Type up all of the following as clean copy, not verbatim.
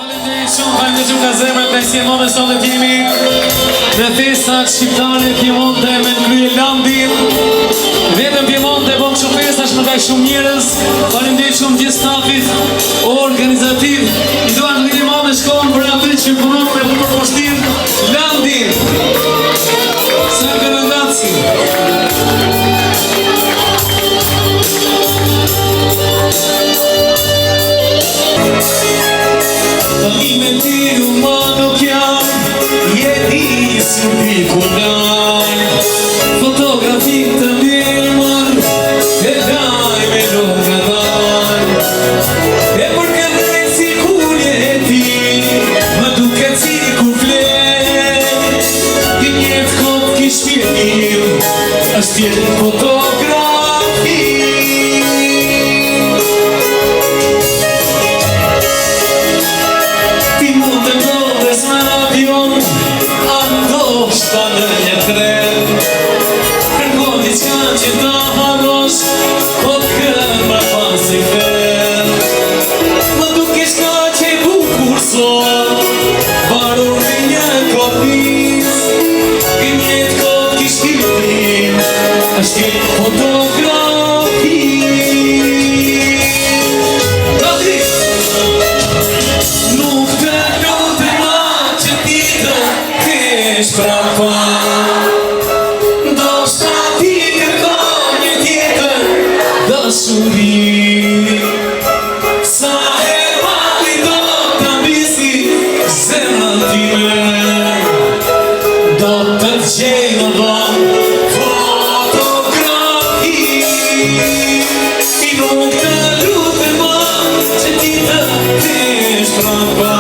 Faleminderit shumë nga zemra të Pjemonte sot të jemi në festat shqiptare Pjemonte me krye Landin. Vetëm Pjemonte bën kështu festash më kaq shumë njerëz. Faleminderit shumë gjithë stafit organizativ. I dua të vini më shkon për atë që punon me përposhtim Landin. Sa gratësi. Me tiru ma nuk jam jeti si pikullaj fotografik të mirëmër e daj me nuk në daj e për këndaj si kur jeti më duke si kur flet i njetë kot kish pjetim është jetë fotografi Shta në një tren Kërkon diçka që ta harosh Po këmba pas i fen Më duke shka që bukur sot Barur me një kopis Gënjet kot kish fillim është jetë fotografi Nuk të lutë ma që ti të kesh prapa Do shta ti kërkon një tjetër dashuri Sa her mali do të mbisi zemrën time Do të gjej në dhëm fotografi I nuk të lutë ma që ti të kesh prapa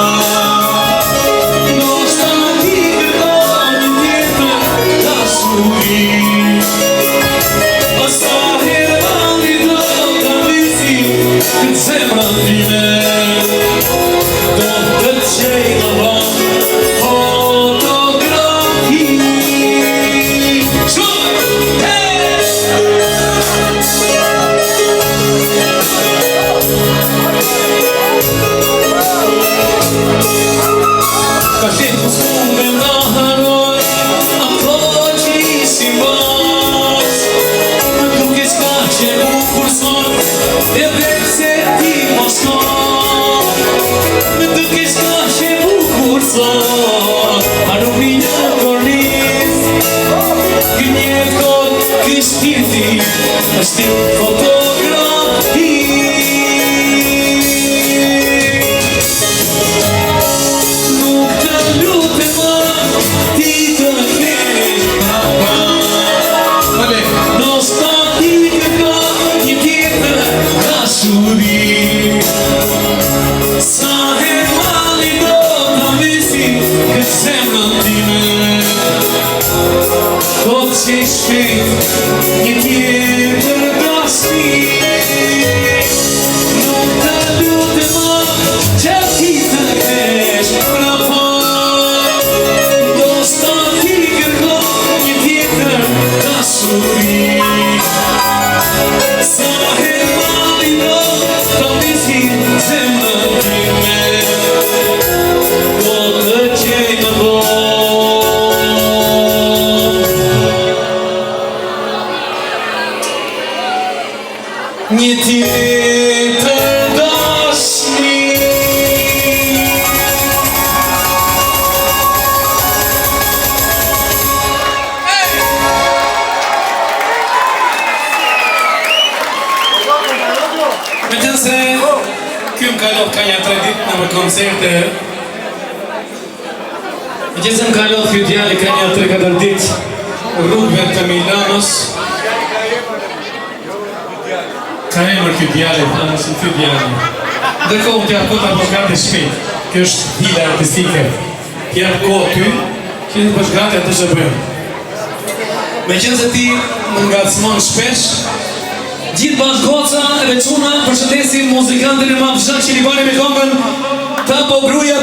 Është fotografi Nuk të lutë ma ti të kesh prapa Do shta ti kërkon një tjetër dashuri Sa her mali do të mbisi këtë zemrën time Do të që shpejt një tjetër dashni Nuk të lutë ma që ti të kesh prapa Do shta ti kërkon një tjetër dashuri Sa her mali do të mbisi zemrën time Do të gjej në dhëm Një tjetër dashni Me qënë se kjo më kalot ka një 3 ditë në më koncerte Me qënë se më kalot kjo djali ka një 3-4 ditë rrugëve të Milanos Ka emër kjo djale, anë është në kjo djale. Ndërkohë t'ja kota përshgate shpejt. Kjo është hila artistike. T'ja kohë ty, që në përshgate atë që bëjmë. Me qënë se ti më ngacmon shpesh, gjithë bashkë goca e veçuna përshëndesim muzikantin e ma fshak që li bani me kongën Tapo Gruja